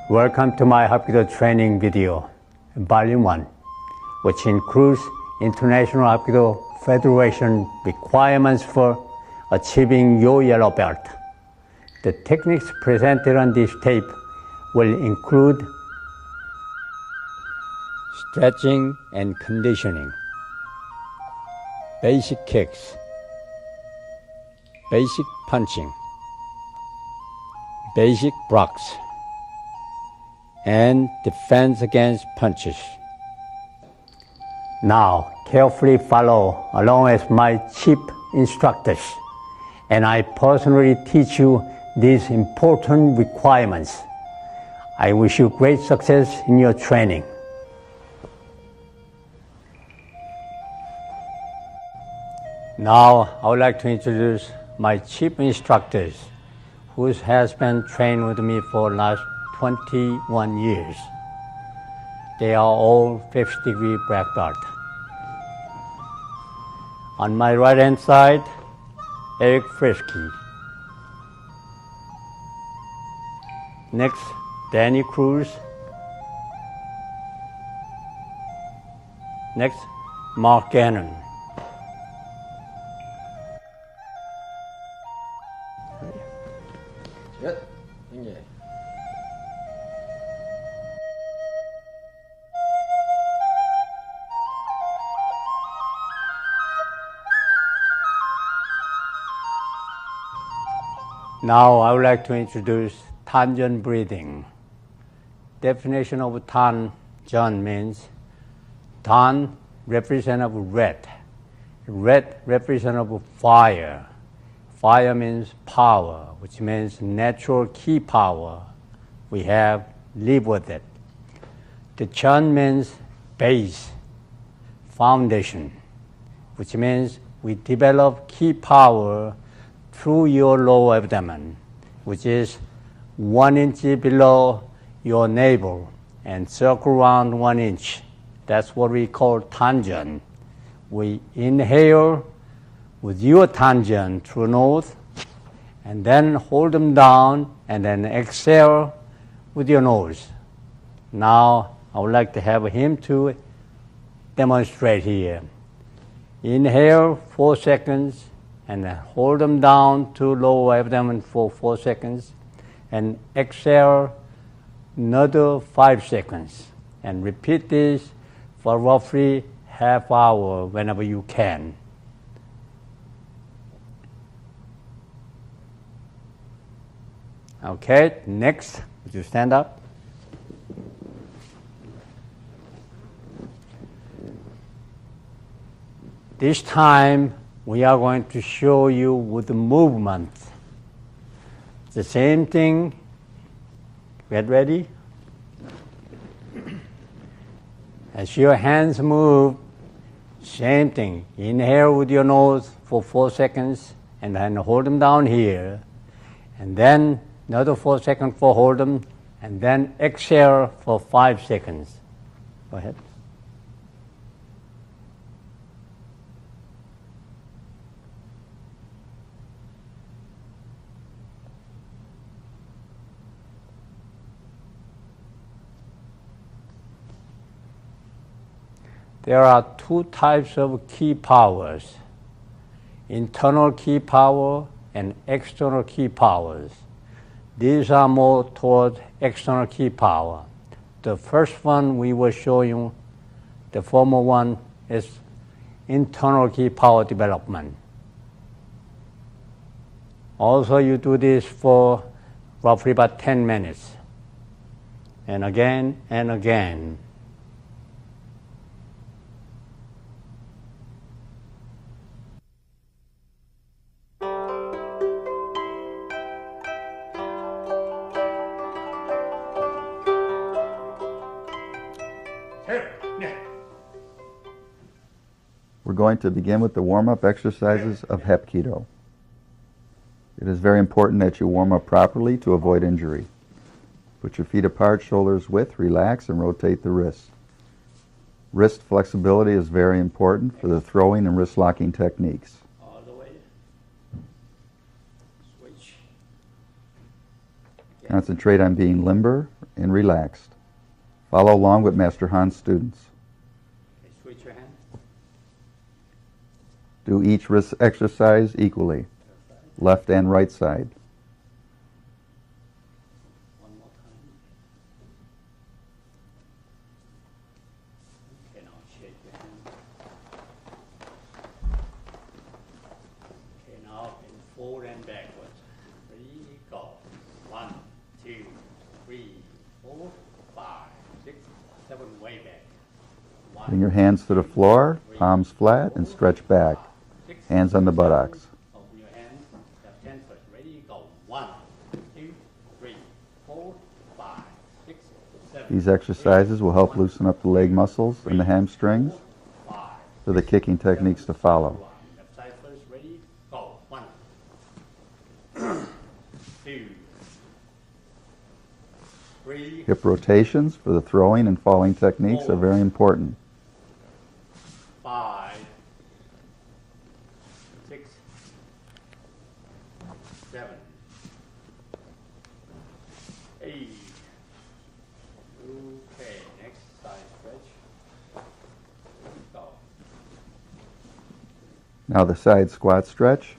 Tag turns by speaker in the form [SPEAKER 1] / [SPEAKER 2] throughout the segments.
[SPEAKER 1] Welcome to my Hapkido training video, Volume 1, which includes International Hapkido Federation requirements for achieving your yellow belt. The techniques presented on this tape will include stretching and conditioning, basic kicks, basic punching, basic blocks, and defense against punches. Now, carefully follow along as my chief instructors, and I personally teach you these important requirements. I wish you great success in your training. Now, I would like to introduce my chief instructors, who has been trained with me for last 21 years. They are all 5th degree black belt. On my right hand side, Eric Frisky. Next, Danny Cruz. Next, Mark Gannon.
[SPEAKER 2] Good. Yeah.
[SPEAKER 1] Now I would like to introduce Tanjan breathing. Definition of Tanjan means Tan represents red. Red represents fire. Fire means power, which means natural key power. We have live with it. The Chan means base, foundation, which means we develop key power through your lower abdomen, which is 1 inch below your navel and circle around 1 inch. That's what we call Tanjan. We inhale with your Tanjan through nose and then hold them down and then exhale with your nose. Now I would like to have him to demonstrate here. Inhale 4 seconds and then hold them down to lower abdomen for 4 seconds and exhale another 5 seconds, and repeat this for roughly half hour whenever you can. Okay, next, would you stand up? This time, we are going to show you with the movement. The same thing. Get ready? As your hands move, same thing. Inhale with your nose for 4 seconds and then hold them down here. And then another 4 seconds for hold them, and then exhale for 5 seconds. Go ahead. There are two types of key powers, internal key power and external key powers. These are more toward external key power. The first one we will show you, the former one, is internal key power development. Also, you do this for roughly about 10 minutes, and again and again.
[SPEAKER 2] We're going to begin with the warm-up exercises of Hapkido. It is very important that you warm up properly to avoid injury. Put your feet apart, shoulders width, relax, and rotate the wrists. Wrist flexibility is very important for the throwing and wrist locking techniques.
[SPEAKER 1] All the way. Switch.
[SPEAKER 2] Concentrate on being limber and relaxed. Follow along with Master Han's students.
[SPEAKER 1] Okay, switch your hand.
[SPEAKER 2] Do each wrist exercise equally, left and right side.
[SPEAKER 1] One more time. Okay, now shake your hand. Okay, now in forward and backwards. Ready, go. 1, 2, 3, 4, 5, 6, 7, way back.
[SPEAKER 2] Bring your hands to the floor, palms flat, and stretch back. Hands on the buttocks.
[SPEAKER 1] Open your hands, left hand first. Ready, go. 1, 2, 3, 4, 5, 6, 7.
[SPEAKER 2] These exercises will help loosen up the leg muscles and the hamstrings for the kicking techniques to follow.
[SPEAKER 1] Left side first. Ready, go. 1, 2, 3.
[SPEAKER 2] Hip rotations for the throwing and falling techniques are very important.
[SPEAKER 1] 5, 6, 7, 8. Okay, next side stretch. Go.
[SPEAKER 2] Now the side squat stretch.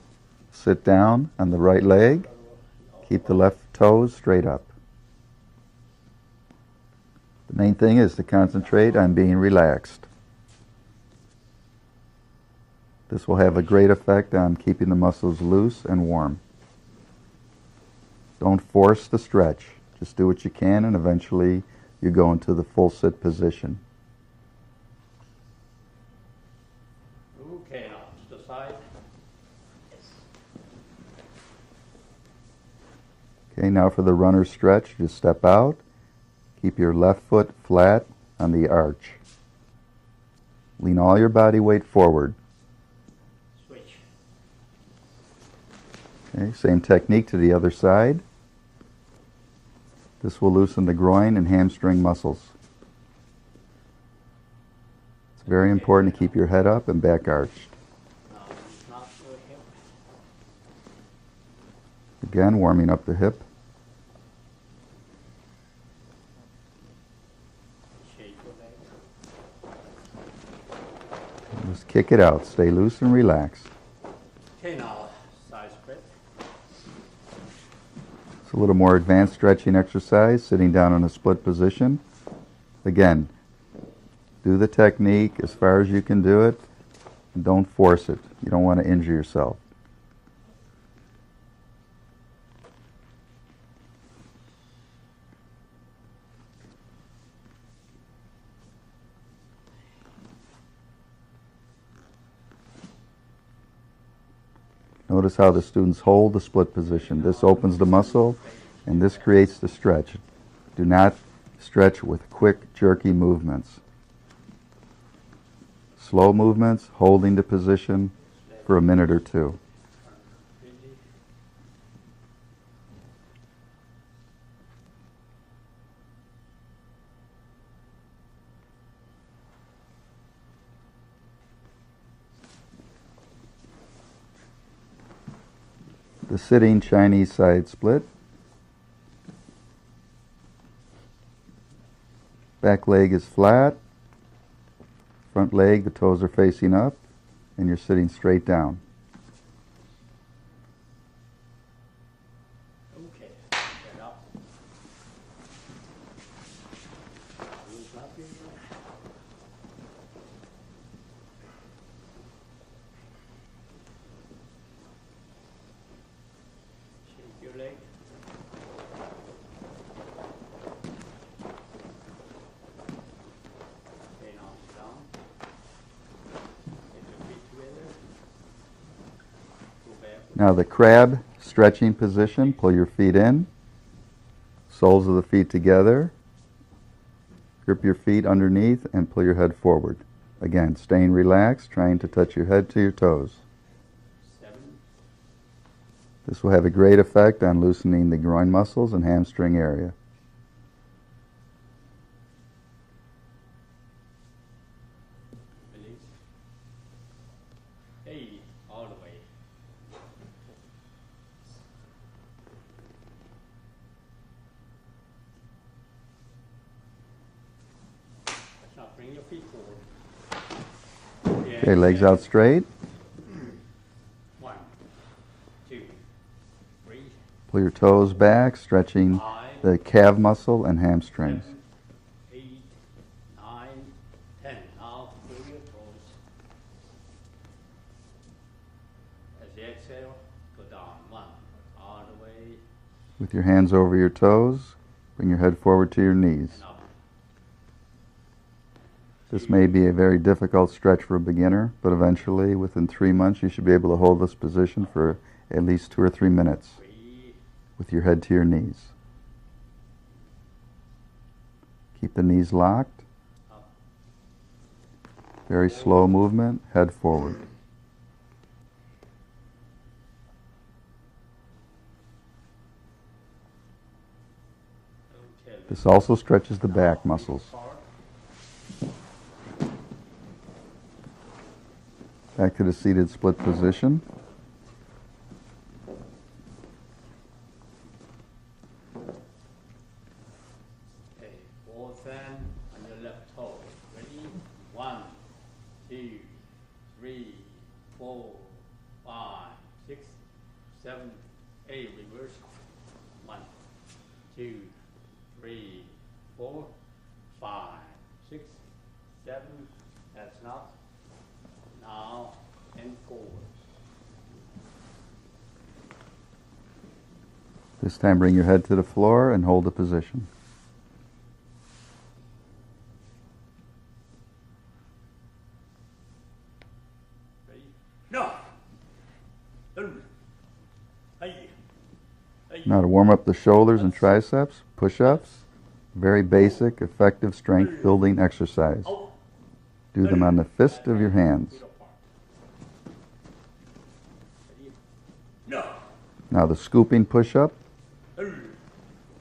[SPEAKER 2] Sit down on the right leg. Keep the left toes straight up. The main thing is to concentrate on being relaxed. This will have a great effect on keeping the muscles loose and warm. Don't force the stretch. Just do what you can, and eventually you go into the full sit position.
[SPEAKER 1] Okay, now to the side.
[SPEAKER 2] Okay, now for the runner stretch, just step out. Keep your left foot flat on the arch. Lean all your body weight forward.
[SPEAKER 1] Switch.
[SPEAKER 2] Okay, same technique to the other side. This will loosen the groin and hamstring muscles. It's very important to keep your head up and back arched.
[SPEAKER 1] Now snap your hip.
[SPEAKER 2] Again, warming up the hip.
[SPEAKER 1] Shake your leg.
[SPEAKER 2] Just kick it out. Stay loose and relaxed.
[SPEAKER 1] Okay, now side stretch.
[SPEAKER 2] It's a little more advanced stretching exercise, sitting down in a split position. Again, do the technique as far as you can do it, and don't force it. You don't want to injure yourself. Notice how the students hold the split position. This opens the muscle, and this creates the stretch. Do not stretch with quick, jerky movements. Slow movements, holding the position for a minute or two. The sitting Chinese side split. Back leg is flat. Front leg, the toes are facing up, and you're sitting straight down.
[SPEAKER 1] Okay. Get up. Loosen up your leg. Shake your leg. Okay, now down. Get your feet together. Go back.
[SPEAKER 2] Now the crab stretching position, pull your feet in, soles of the feet together, grip your feet underneath and pull your head forward. Again, staying relaxed, trying to touch your head to your toes.
[SPEAKER 1] 7.
[SPEAKER 2] This will have a great effect on loosening the groin muscles and hamstring area.
[SPEAKER 1] Release. Hey, all the way. Now bring your feet forward.
[SPEAKER 2] Okay, legs out straight.
[SPEAKER 1] 1, 2, 3,
[SPEAKER 2] Pull your toes back, stretching
[SPEAKER 1] 5,
[SPEAKER 2] the calf muscle and hamstrings.
[SPEAKER 1] 7, 8, 9, 10. Now pull your toes. As you exhale, go down. 1, all the way,
[SPEAKER 2] With your hands over your toes, bring your head forward to your knees.
[SPEAKER 1] and up.
[SPEAKER 2] This may be a very difficult stretch for a beginner, but eventually, within 3 months, you should be able to hold this position for at least 2 or 3 minutes
[SPEAKER 1] 3,
[SPEAKER 2] with your head to your knees. Keep the knees locked.
[SPEAKER 1] up.
[SPEAKER 2] Very slow movement, head forward.
[SPEAKER 1] Okay.
[SPEAKER 2] This also stretches the back muscles. Back to the seated split position.
[SPEAKER 1] Okay, both hands on your left toe. Ready? 1, 2, 3, 4, 5, 6, 7, 8. Reverse. 1, 2, 3, 4, 5, 6, 7. That's enough. Now and forward.
[SPEAKER 2] This time bring your head to the floor and hold the position.
[SPEAKER 1] Ready? No. Hey. Hey.
[SPEAKER 2] Now to warm up the shoulders and triceps, push-ups, very basic, effective strength building exercise.
[SPEAKER 1] Out.
[SPEAKER 2] Do them on the fist of your hands.
[SPEAKER 1] Feet apart. Ready? No.
[SPEAKER 2] Now the scooping push-up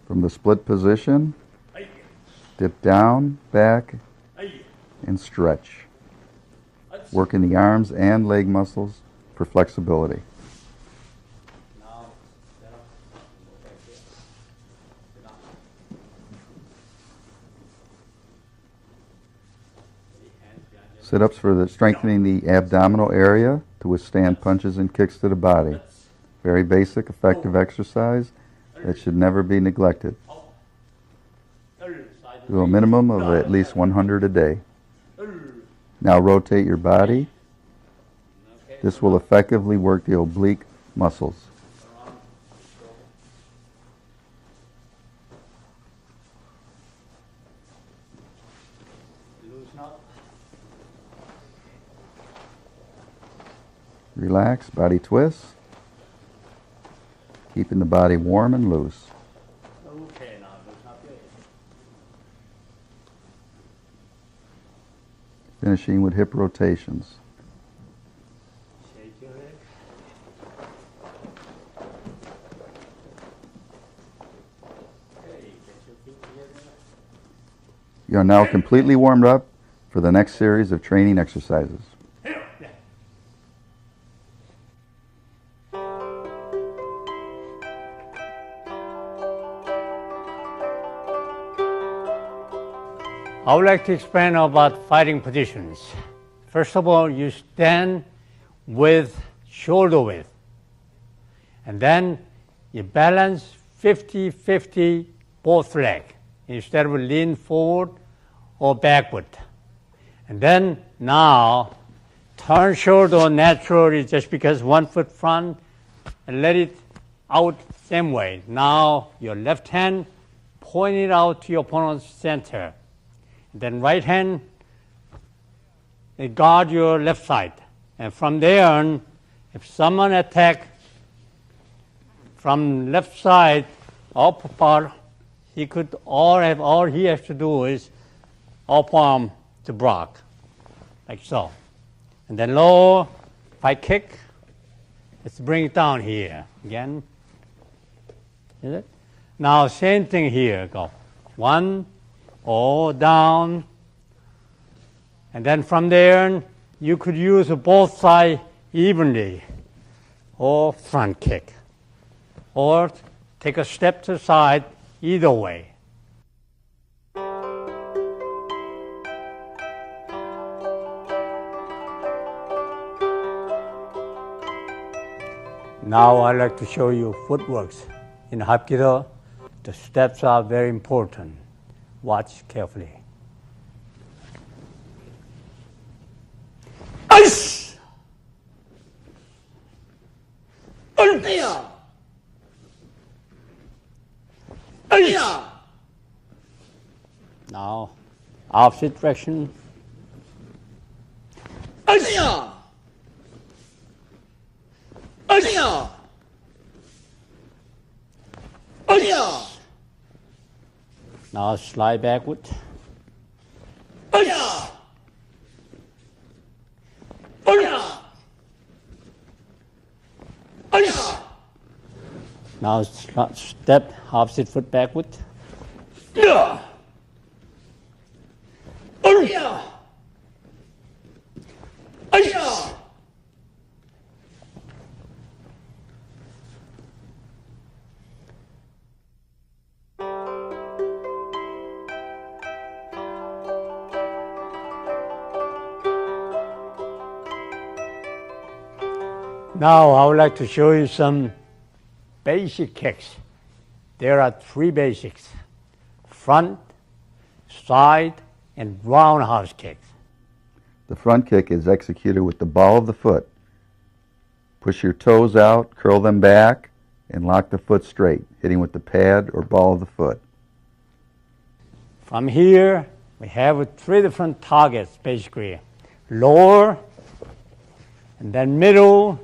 [SPEAKER 2] from the split position,
[SPEAKER 1] Hey.
[SPEAKER 2] dip down, back,
[SPEAKER 1] Hey.
[SPEAKER 2] and stretch.
[SPEAKER 1] That's-
[SPEAKER 2] Working the arms and leg muscles for flexibility.
[SPEAKER 1] Now, stand up. Go back here. Sit down. Ready? Hands behind your
[SPEAKER 2] Sit-ups for the strengthening the abdominal area to withstand punches and kicks to the body.
[SPEAKER 1] That's
[SPEAKER 2] Very basic, effective exercise that should never be neglected.
[SPEAKER 1] out. Side to
[SPEAKER 2] Do a
[SPEAKER 1] side.
[SPEAKER 2] minimum of at least 100 a day. Now rotate your body.
[SPEAKER 1] Okay.
[SPEAKER 2] This will effectively work the oblique muscles.
[SPEAKER 1] Around. Go. Loosen up.
[SPEAKER 2] Relax, body twist. Keeping the body warm and loose.
[SPEAKER 1] Okay, now loosen up your hips.
[SPEAKER 2] Finishing with hip rotations.
[SPEAKER 1] Shake your leg. Okay, get your feet together.
[SPEAKER 2] You are now completely warmed up for the next series of training exercises.
[SPEAKER 1] Here. Yeah. I would like to explain about fighting positions. First of all, you stand with shoulder width. And then you balance 50-50 both legs instead of lean forward or backward. And then now turn shoulder naturally just because 1 foot front and let it out same way. Now your left hand point it out to your opponent's center. Then right hand guard your left side. And from there on, if someone attack from left side, upper part, all he has to do is up arm to block, like so. And then low, if I kick, let's bring it down here again. Is it? Now same thing here, go. 1, all down. And then from there, you could use both sides evenly, or front kick, or take a step to the side, either way. Now I'd like to show you footworks. In Hapkido, the steps are very important. Watch carefully. Ice! Ice! Ice! Now, opposite direction. Ice! Ice! Ice! Now slide backward. Ice! Ice! Ice! Now step opposite foot backward. Yeah. Yeah. Ice! Now I would like to show you some basic kicks. There are 3 basics: front, side, and roundhouse kicks.
[SPEAKER 2] The front kick is executed with the ball of the foot. Push your toes out, curl them back, and lock the foot straight, hitting with the pad or ball of the foot.
[SPEAKER 1] From here, we have 3 different targets, basically. Lower, and then middle,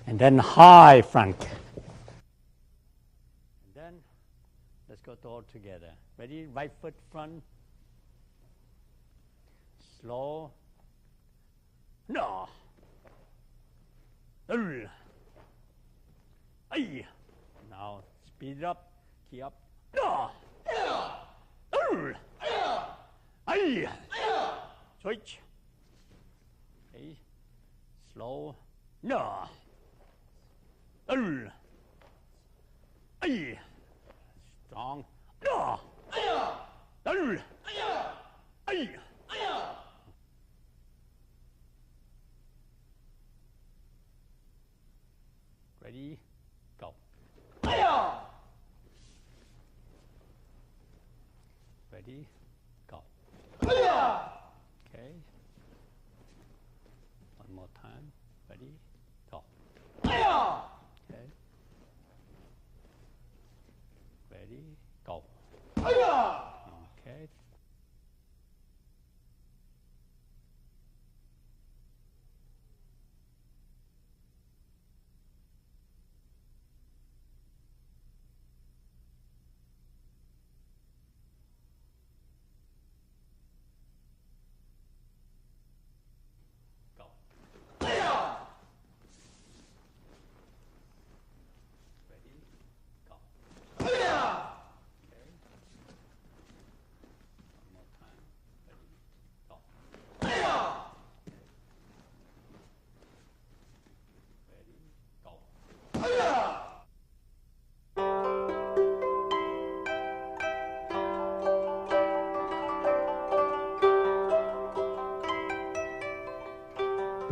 [SPEAKER 1] and then high front. And then let's go all together. Ready? Right foot front. Slow. No. Ay. Now speed it up. Key up. No. Ay. Switch. Okay. Slow. No. Ay. Strong. No. Ay. Ready? Go. Ready? Go. Okay. One more time. Ready? Go. Okay. Ready? Go. Okay.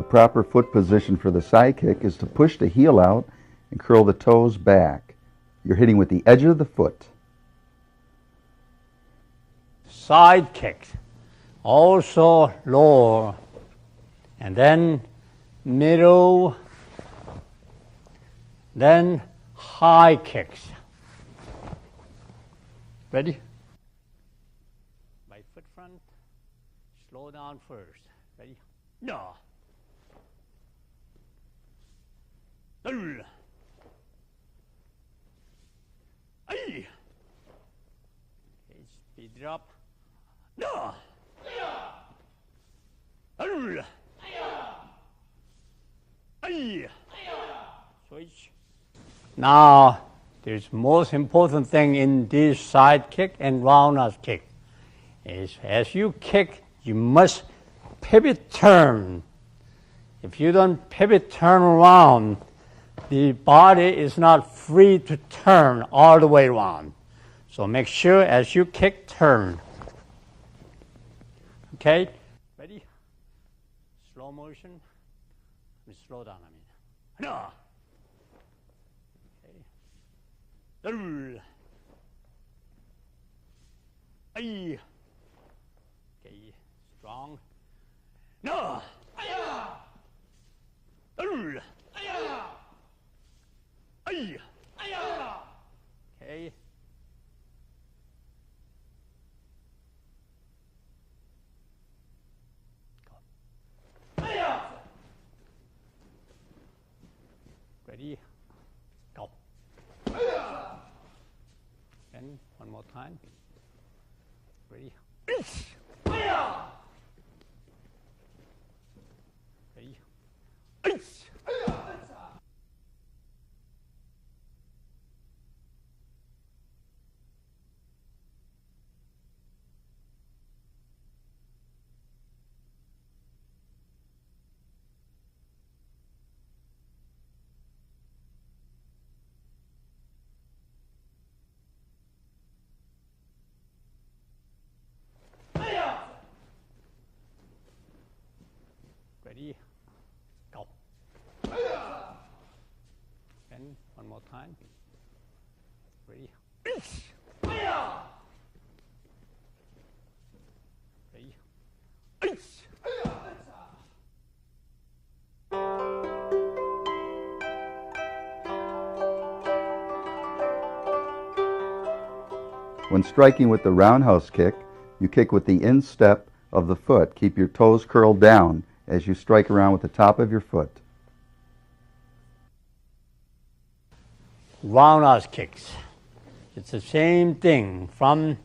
[SPEAKER 2] proper foot position for the side kick is to push the heel out and curl the toes back. You're hitting with the edge of the foot.
[SPEAKER 1] Side kicks, also lower, and then middle, then high kicks. Ready? By foot front, slow down first. Ready? No. Ay. Okay, speed it up. No. Switch. Now, there's most important thing in this side kick and roundhouse kick is as you kick, you must pivot turn. If you don't pivot turn around, the body is not free to turn all the way around. So make sure as you kick, turn. Okay? Ready? Slow motion. Slow down, I mean. No. Okay. Ay. Okay, strong. No. Okay. Ready? Go. And one more time. Ready? Ready? Ready? Go. And one more time. Ready? Ready?
[SPEAKER 2] When striking with the roundhouse kick, you kick with the instep of the foot. Keep your toes curled down as you strike around with the top of your foot.
[SPEAKER 1] Roundhouse kicks. It's the same thing. From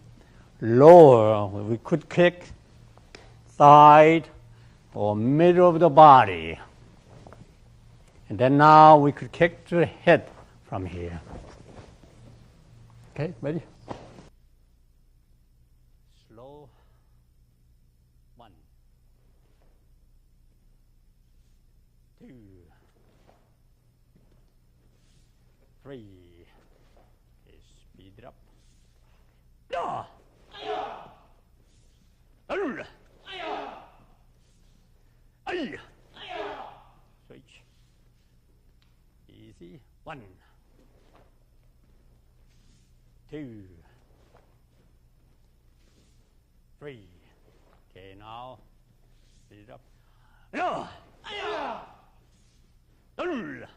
[SPEAKER 1] lower, we could kick side or middle of the body. And then now we could kick to the head from here. Okay, ready? Slow. 1, 2, 3. Okay, speed it up. No! Switch. Easy. 1, 2, 3. Okay, now speed it up. No! One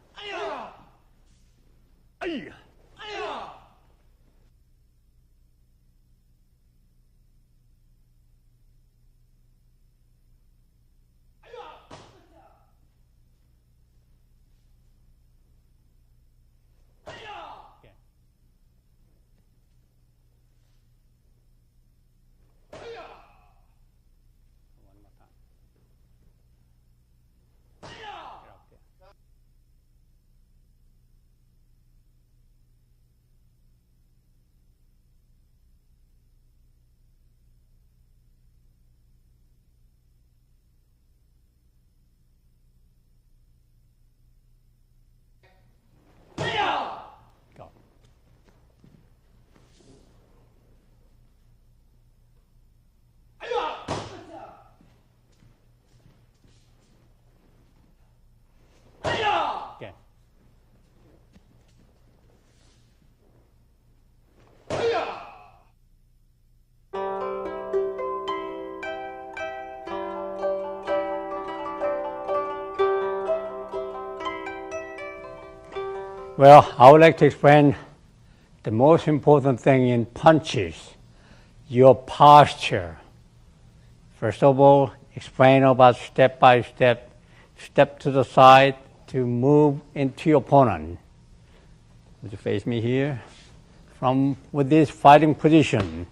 [SPEAKER 1] more time. Get up there. Well, I would like to explain the most important thing in punches, your posture. First of all, explain about step by step, step to the side to move into your opponent. Would you face me here? With this fighting position,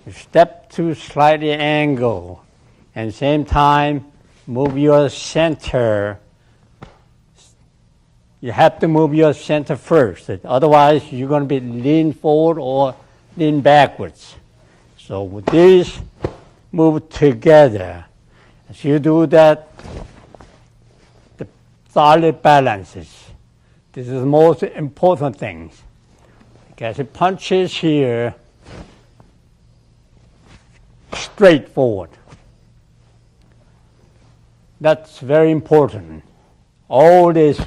[SPEAKER 1] you step to slightly angle, and same time, move your center. You have to move your center first. Otherwise, you're going to be lean forward or lean backwards. So with these, move together. As you do that, the solid balances. This is the most important thing. Because it punches here, straight forward. That's very important. All this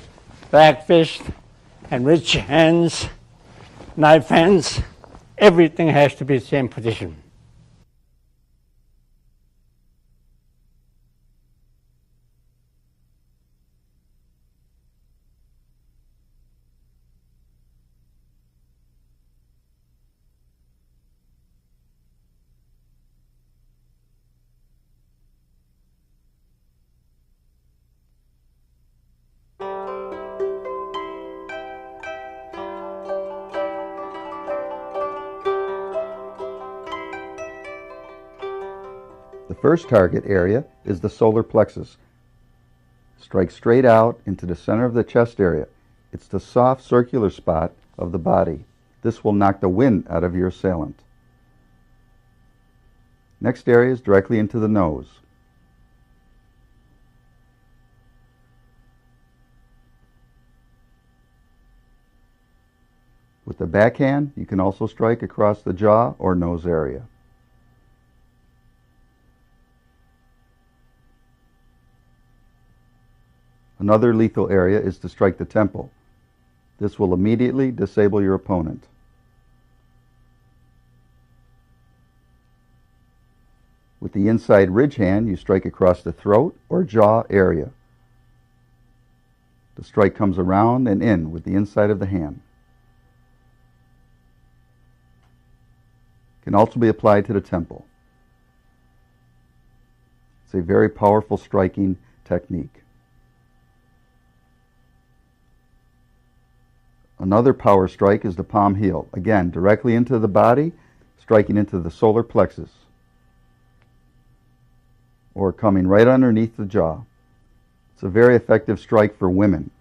[SPEAKER 1] back fist and rich hands, knife hands, everything has to be the same position.
[SPEAKER 2] The first target area is the solar plexus. Strike straight out into the center of the chest area. It's the soft circular spot of the body. This will knock the wind out of your assailant. Next area is directly into the nose. With the backhand, you can also strike across the jaw or nose area. Another lethal area is to strike the temple. This will immediately disable your opponent. With the inside ridge hand, you strike across the throat or jaw area. The strike comes around and in with the inside of the hand. Can also be applied to the temple. It's a very powerful striking technique. Another power strike is the palm heel. Again, directly into the body, striking into the solar plexus, or coming right underneath the jaw. It's a very effective strike for women.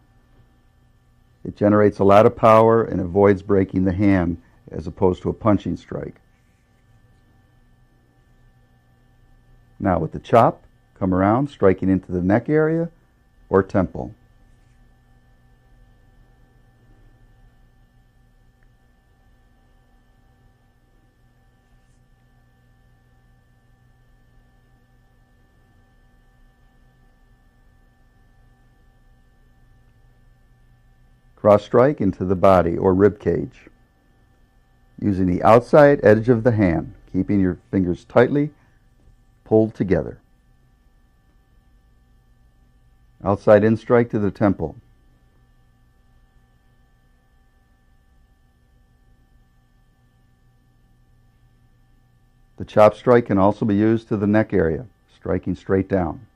[SPEAKER 2] It generates a lot of power and avoids breaking the hand as opposed to a punching strike. Now with the chop, come around, striking into the neck area or temple. Cross strike into the body or rib cage, using the outside edge of the hand, keeping your fingers tightly pulled together. Outside in strike to the temple. The chop strike can also be used to the neck area, striking straight down.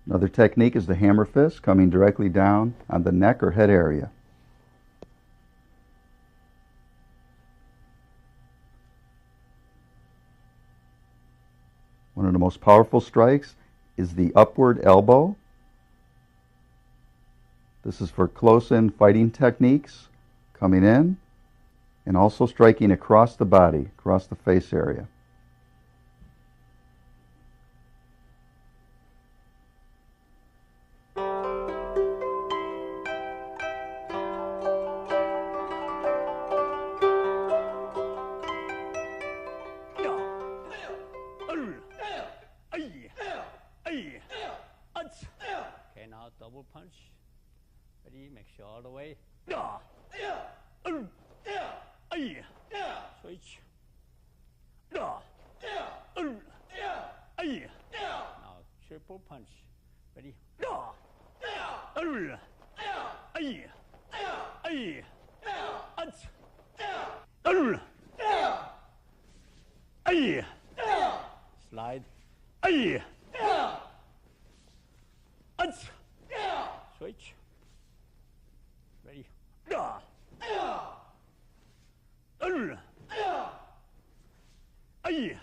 [SPEAKER 2] Another technique is the hammer fist, coming directly down on the neck or head area. One of the most powerful strikes is the upward elbow. This is for close-in fighting techniques, coming in and also striking across the body, across the face area.
[SPEAKER 1] Okay, now double punch. Ready? Make sure all the way. Switch. full punch. Ready? Ay, ay, ach, ay, slide, ay, ach, switch. Ready? Ay,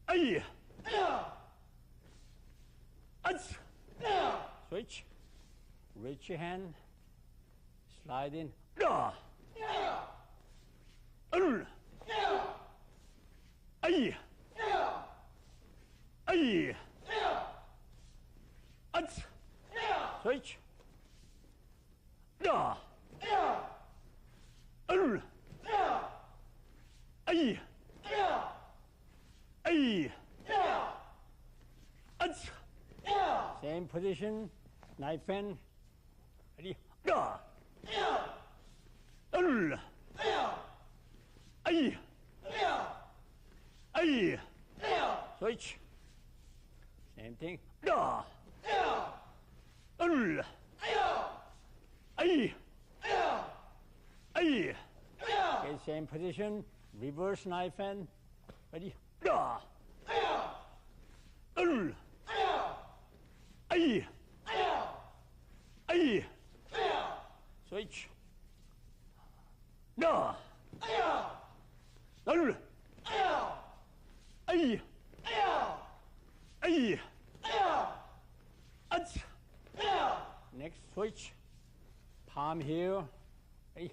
[SPEAKER 1] ay, ach, switch. Reach your hand, slide in. Ay, ay, ach, switch. Ay, ay, ach. Same position, knife in. Ready? Ay, ay, switch. Same thing. Ay, ay, okay, same position, reverse knife in. Ready? Ay, ay, switch. Ay, ay, ach. Next switch, palm here. Ay,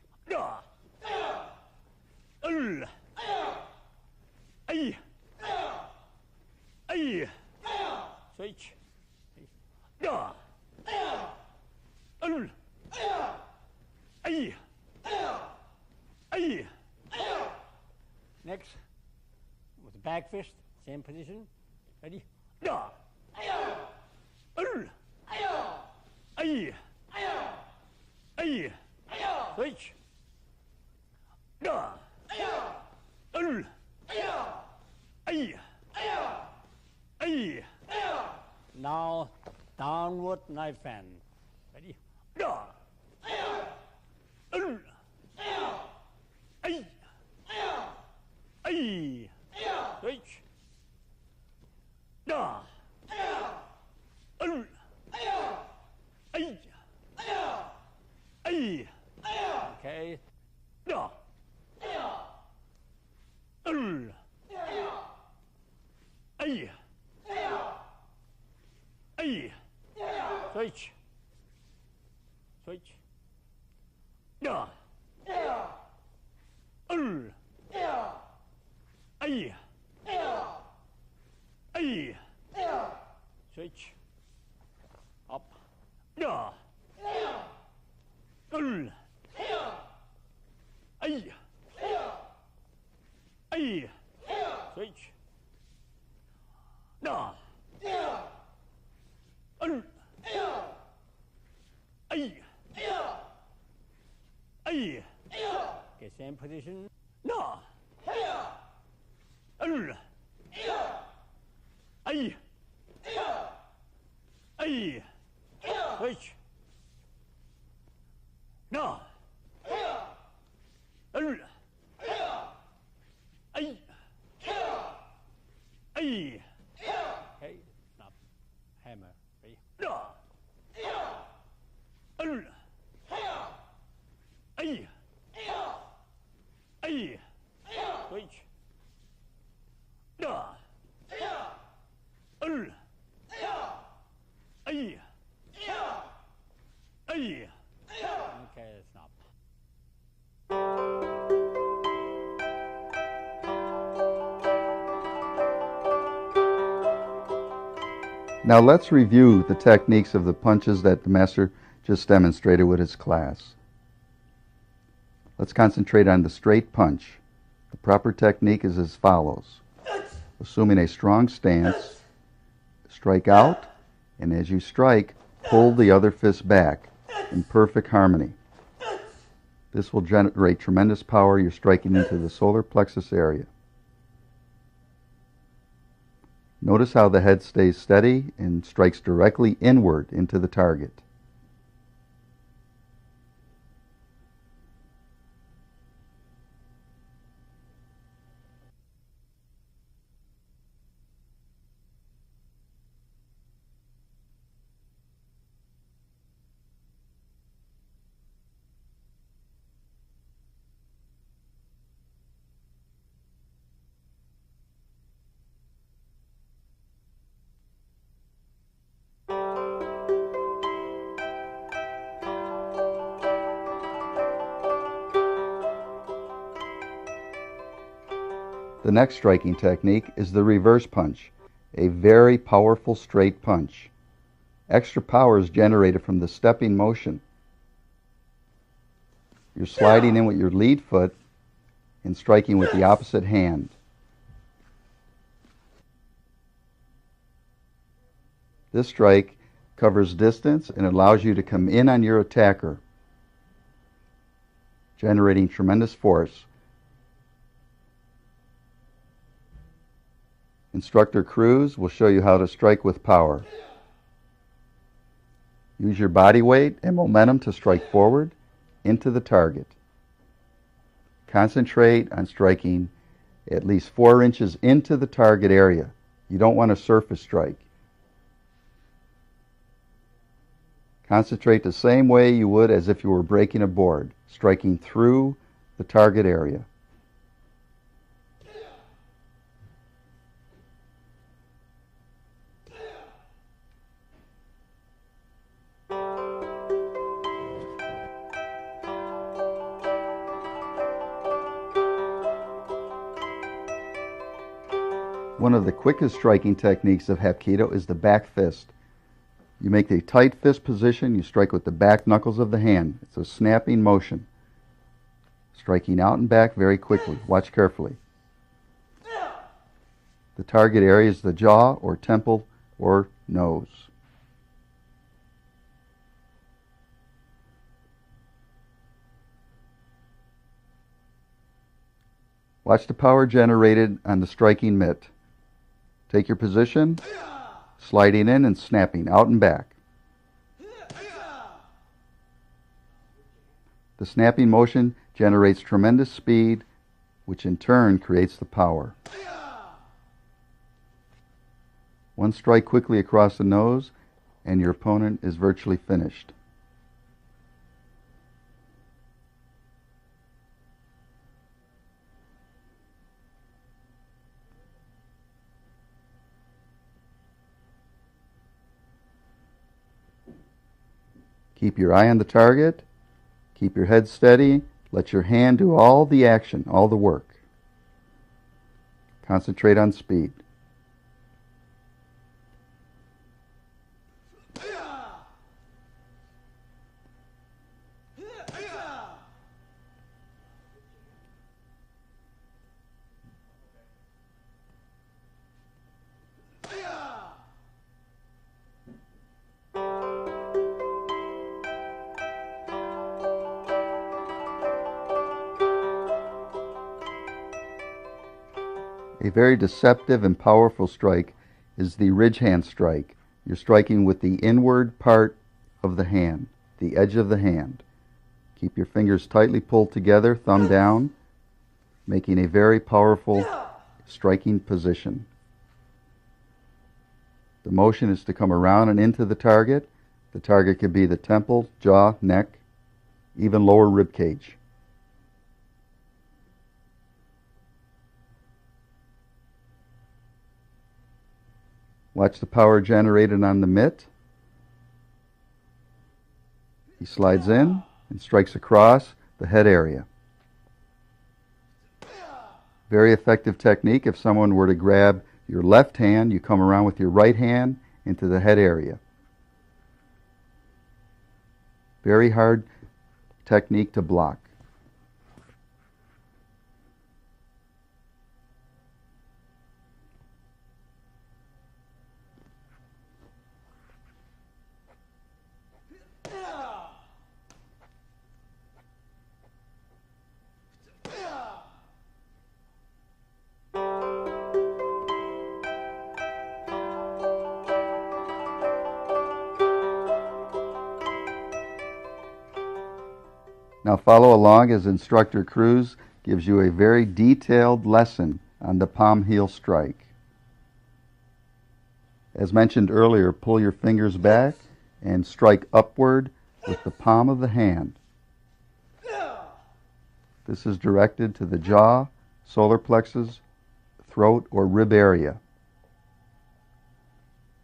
[SPEAKER 1] ay, ay, switch. Ay, ay. Next, with the back fist, same position. Ready? Ay, ay, switch. Ay, ay. Now, downward knife hand. Ready? Ay, ay, switch. Ay, ay. Okay. Ay, ay, switch. Switch. Ay, ay, switch. Up. Ay, ay, switch. Ay, ay. Okay, same position. Ay, ay, switch. Ay, ay. Okay, stop. Hammer. Ready? Ay, ay, switch. Ay, ay. Okay, stop.
[SPEAKER 2] Now let's review the techniques of the punches that the master just demonstrated with his class. Let's concentrate on the straight punch. The proper technique is as follows. Assuming a strong stance, strike out, and as you strike, pull the other fist back in perfect harmony. This will generate tremendous power. You're striking into the solar plexus area. Notice how the head stays steady and strikes directly inward into the target. The next striking technique is the reverse punch, a very powerful straight punch. Extra power is generated from the stepping motion. You're sliding in with your lead foot and striking with the opposite hand. This strike covers distance and allows you to come in on your attacker, generating tremendous force. Instructor Cruz will show you how to strike with power. Use your body weight and momentum to strike forward into the target. Concentrate on striking at least 4 inches into the target area. You don't want a surface strike. Concentrate the same way you would as if you were breaking a board, striking through the target area. One of the quickest striking techniques of Hapkido is the back fist. You make a tight fist position, you strike with the back knuckles of the hand. It's a snapping motion. Striking out and back very quickly. Watch carefully. The target area is the jaw or temple or nose. Watch the power generated on the striking mitt. Take your position, sliding in and snapping out and back. The snapping motion generates tremendous speed, which in turn creates the power. One strike quickly across the nose, and your opponent is virtually finished. Keep your eye on the target, keep your head steady, let your hand do all the action, all the work. Concentrate on speed. A very deceptive and powerful strike is the ridge hand strike. You're striking with the inward part of the hand, the edge of the hand. Keep your fingers tightly pulled together, thumb down, making a very powerful striking position. The motion is to come around and into the target. The target could be the temple, jaw, neck, even lower rib cage. Watch the power generated on the mitt. He slides in and strikes across the head area. Very effective technique. If someone were to grab your left hand, you come around with your right hand into the head area. Very hard technique to block. Now follow along as Instructor Cruz gives you a very detailed lesson on the palm heel strike. As mentioned earlier, pull your fingers back and strike upward with the palm of the hand. This is directed to the jaw, solar plexus, throat, or rib area.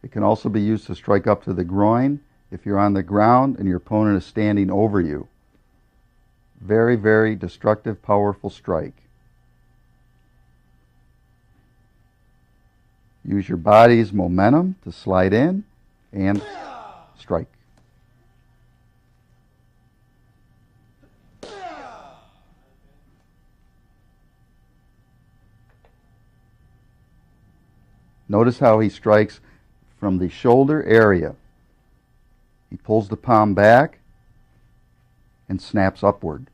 [SPEAKER 2] It can also be used to strike up to the groin if you're on the ground and your opponent is standing over you. Very, very destructive, powerful strike. Use your body's momentum to slide in and strike. Notice how he strikes from the shoulder area. He pulls the palm back and snaps upward.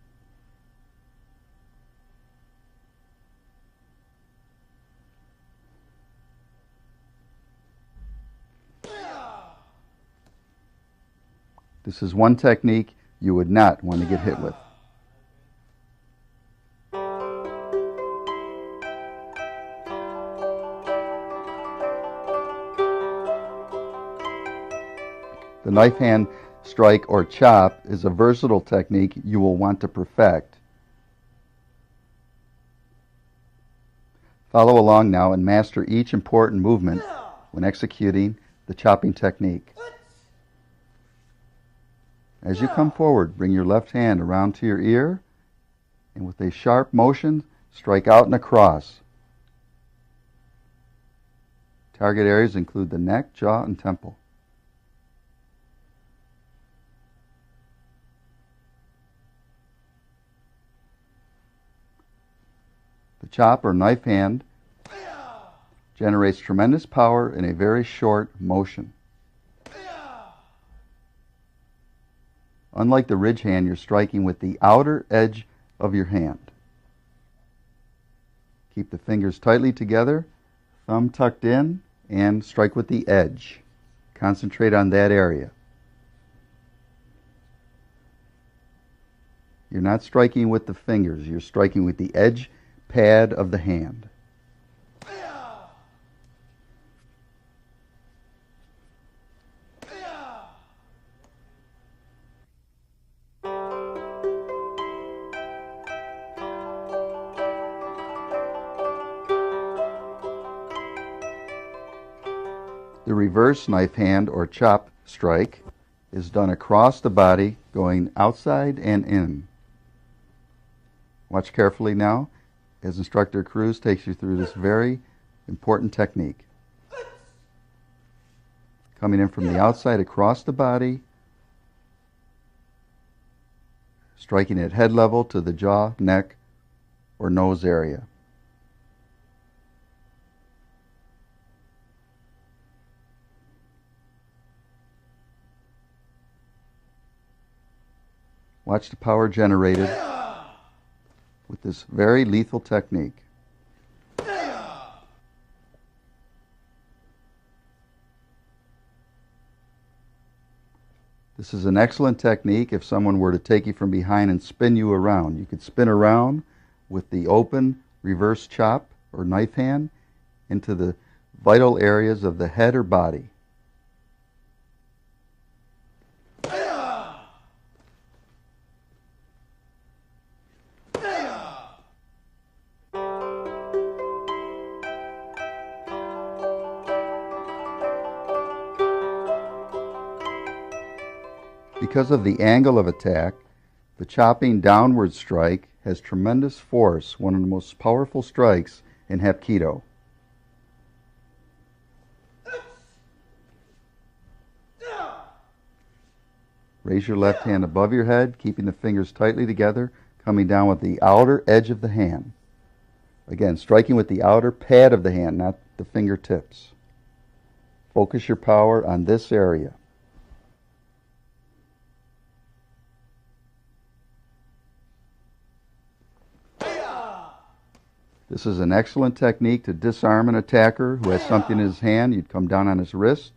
[SPEAKER 2] This is one technique you would not want to get hit with. The knife hand strike or chop is a versatile technique you will want to perfect. Follow along now and master each important movement when executing the chopping technique. As you come forward, bring your left hand around to your ear and with a sharp motion, strike out and across. Target areas include the neck, jaw, and temple. The chop or knife hand generates tremendous power in a very short motion. Unlike the ridge hand, you're striking with the outer edge of your hand. Keep the fingers tightly together, thumb tucked in, and strike with the edge. Concentrate on that area. You're not striking with the fingers, you're striking with the edge pad of the hand. The reverse knife hand or chop strike is done across the body, going outside and in. Watch carefully now as Instructor Cruz takes you through this very important technique. Coming in from the outside across the body, striking at head level to the jaw, neck, or nose area. Watch the power generated with this very lethal technique. This is an excellent technique if someone were to take you from behind and spin you around. You could spin around with the open reverse chop or knife hand into the vital areas of the head or body. Because of the angle of attack, the chopping downward strike has tremendous force, one of the most powerful strikes in Hapkido. Raise your left hand above your head, keeping the fingers tightly together, coming down with the outer edge of the hand. Again, striking with the outer pad of the hand, not the fingertips. Focus your power on this area. This is an excellent technique to disarm an attacker who has something in his hand. You'd come down on his wrist,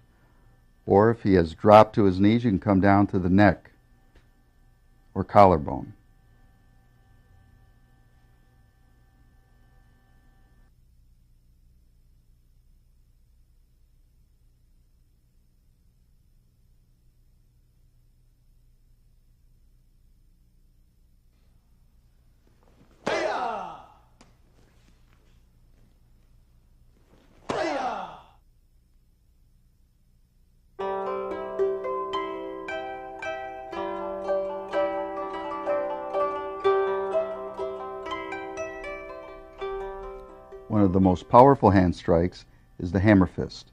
[SPEAKER 2] or if he has dropped to his knees, you can come down to the neck or collarbone. One of the most powerful hand strikes is the hammer fist.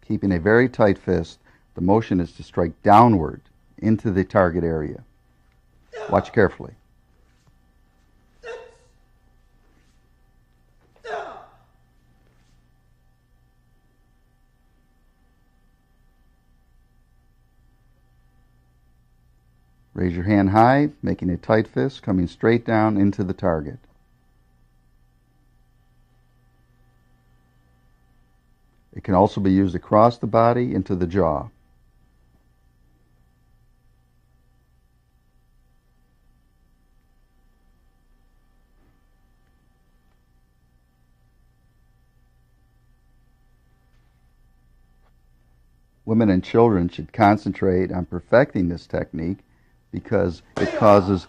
[SPEAKER 2] Keeping a very tight fist, the motion is to strike downward into the target area. Watch carefully. Raise your hand high, making a tight fist, coming straight down into the target. It can also be used across the body into the jaw. Women and children should concentrate on perfecting this technique because it causes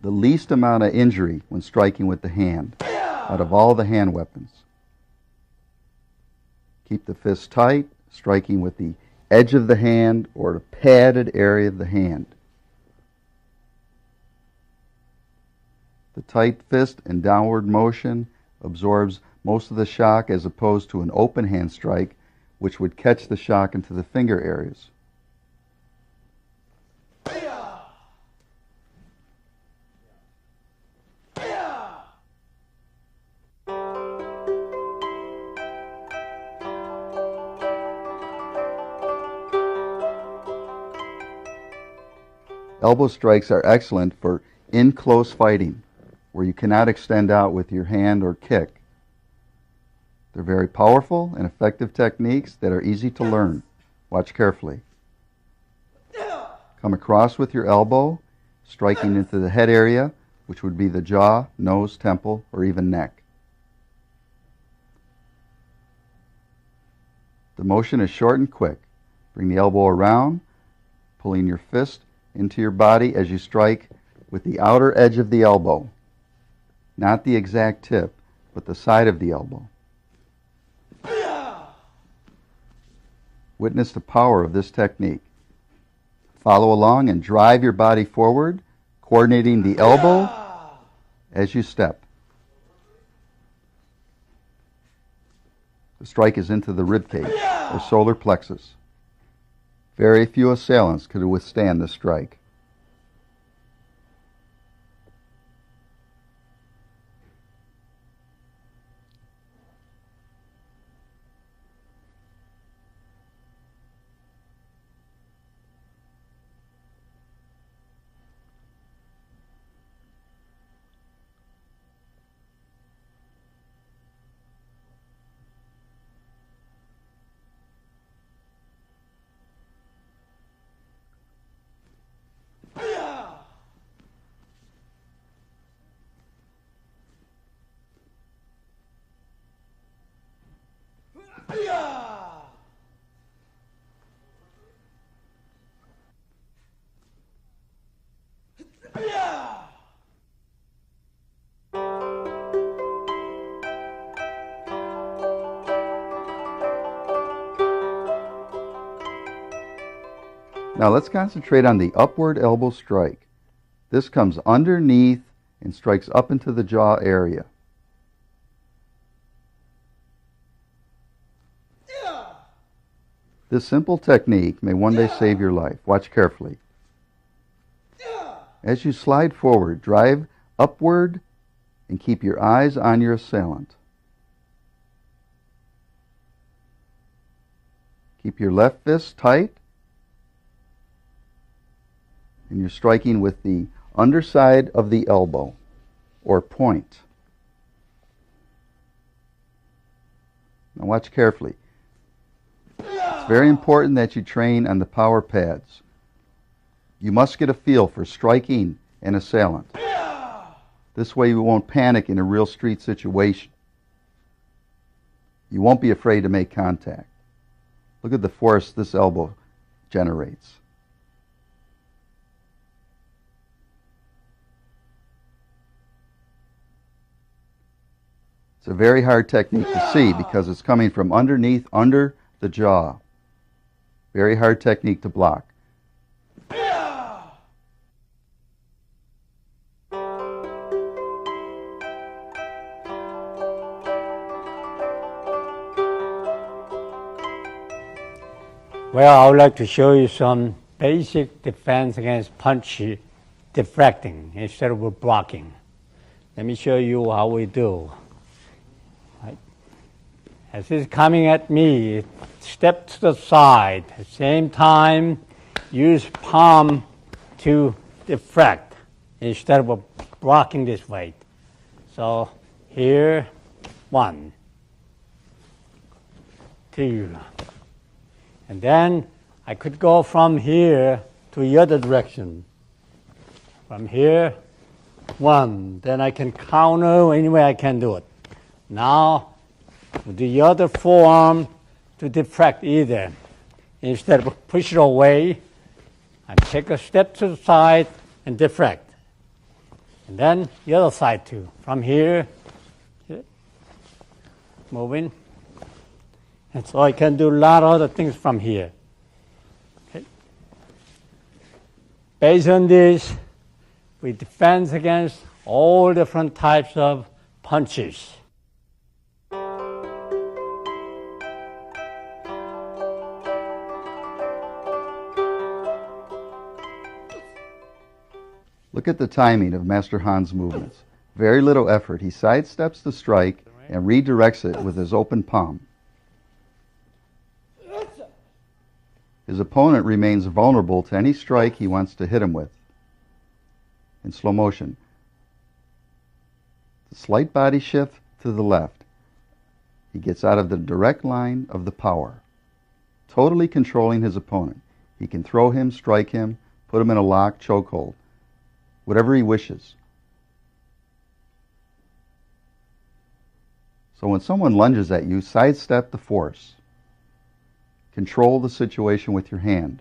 [SPEAKER 2] the least amount of injury when striking with the hand out of all the hand weapons. Keep the fist tight, striking with the edge of the hand or the padded area of the hand. The tight fist and downward motion absorbs most of the shock as opposed to an open hand strike, which would catch the shock into the finger areas. Elbow strikes are excellent for in-close fighting, where you cannot extend out with your hand or kick. They're very powerful and effective techniques that are easy to learn. Watch carefully. Come across with your elbow, striking into the head area, which would be the jaw, nose, temple, or even neck. The motion is short and quick. Bring the elbow around, pulling your fist into your body as you strike with the outer edge of the elbow. Not the exact tip, but the side of the elbow. Witness the power of this technique. Follow along and drive your body forward, coordinating the elbow as you step. The strike is into the rib cage or solar plexus. Very few assailants could withstand this strike. Now let's concentrate on the upward elbow strike. This comes underneath and strikes up into the jaw area. This simple technique may one day save your life. Watch carefully. As you slide forward, drive upward and keep your eyes on your assailant. Keep your left fist tight, and you're striking with the underside of the elbow or point. Now watch carefully. It's very important that you train on the power pads. You must get a feel for striking an assailant. This way you won't panic in a real street situation. You won't be afraid to make contact. Look at the force this elbow generates. It's a very hard technique to see because it's coming from underneath, under the jaw. Very hard technique to block.
[SPEAKER 1] Well, I would like to show you some basic defense against punch deflecting instead of blocking. Let me show you how we do. Right. As it's coming at me, step to the side. At the same time, use palm to deflect instead of blocking this weight. So here, 1, 2. And then I could go from here to the other direction. From here, 1. Then I can counter any way I can do it. Now, with the other forearm to deflect either. Instead of push it away, I take a step to the side and deflect. And then the other side too. From here, moving. And so I can do a lot of other things from here. Okay. Based on this, we defend against all different types of punches.
[SPEAKER 2] Look at the timing of Master Han's movements. Very little effort. He sidesteps the strike and redirects it with his open palm. His opponent remains vulnerable to any strike he wants to hit him with. In slow motion. The slight body shift to the left. He gets out of the direct line of the power, totally controlling his opponent. He can throw him, strike him, put him in a lock, chokehold, whatever he wishes. So when someone lunges at you, sidestep the force. Control the situation with your hand.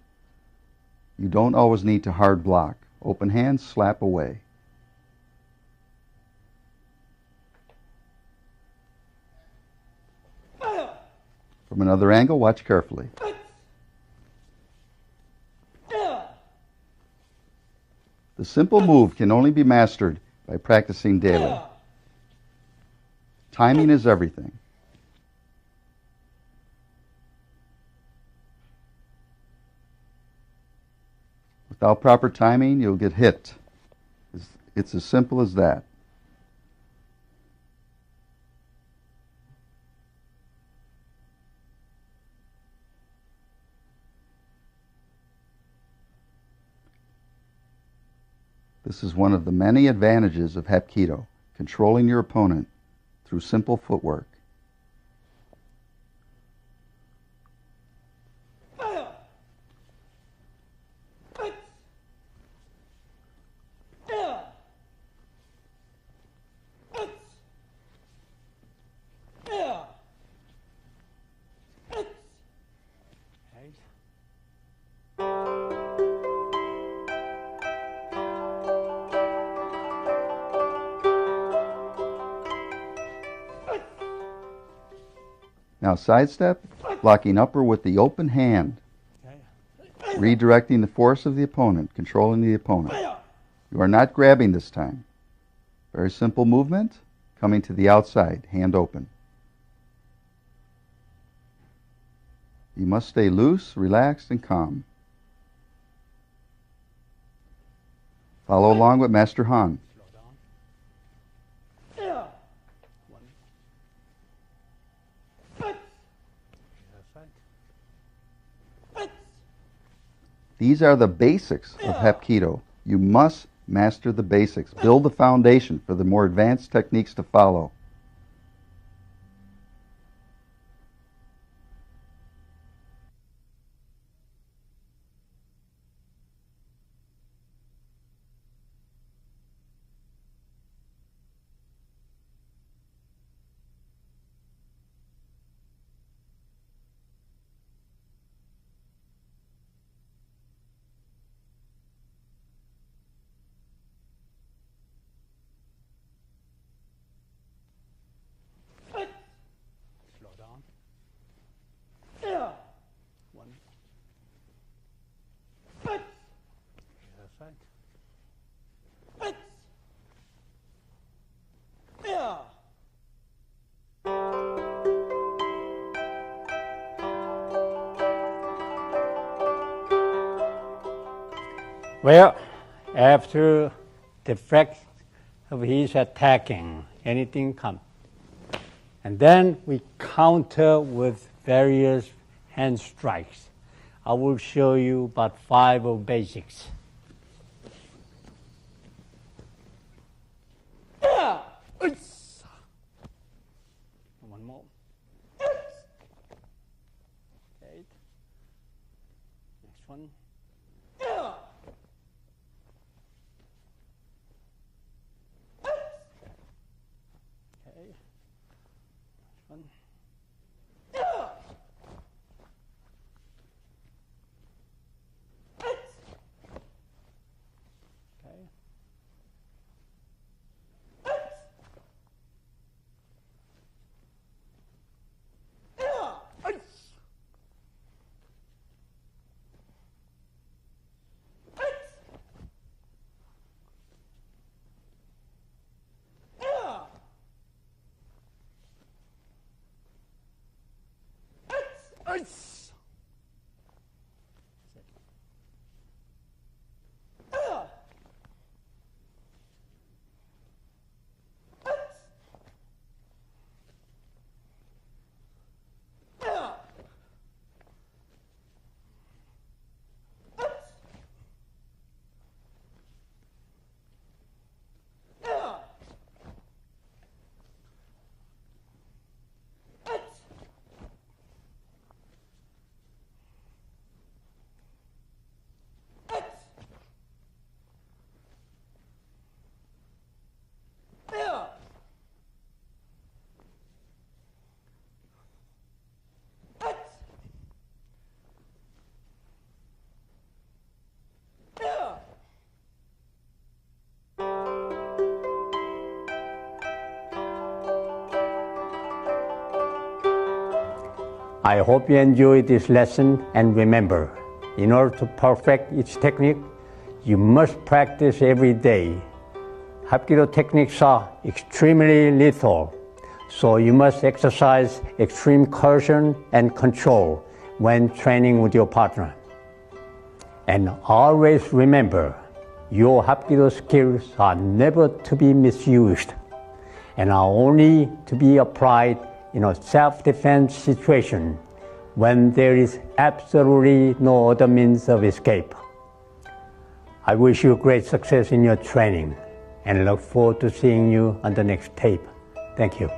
[SPEAKER 2] You don't always need to hard block. Open hand, slap away. From another angle, watch carefully. The simple move can only be mastered by practicing daily. Timing is everything. Without proper timing, you'll get hit. It's as simple as that. This is one of the many advantages of Hapkido, controlling your opponent through simple footwork. Now sidestep, blocking upper with the open hand, redirecting the force of the opponent, controlling the opponent. You are not grabbing this time. Very simple movement, coming to the outside, hand open. You must stay loose, relaxed, and calm. Follow along with Master Han. These are the basics of Hapkido. You must master the basics. Build the foundation for the more advanced techniques to follow.
[SPEAKER 1] Well, after the fact of his attacking, anything comes. And then we counter with various hand strikes. I will show you about 5 of basics. One more. Okay. Next one. Okay. Next one. I hope you enjoyed this lesson, and remember, in order to perfect each technique, you must practice every day. Hapkido techniques are extremely lethal, so you must exercise extreme caution and control when training with your partner. And always remember, your Hapkido skills are never to be misused and are only to be applied in a self-defense situation when there is absolutely no other means of escape. I wish you great success in your training and look forward to seeing you on the next tape. Thank you.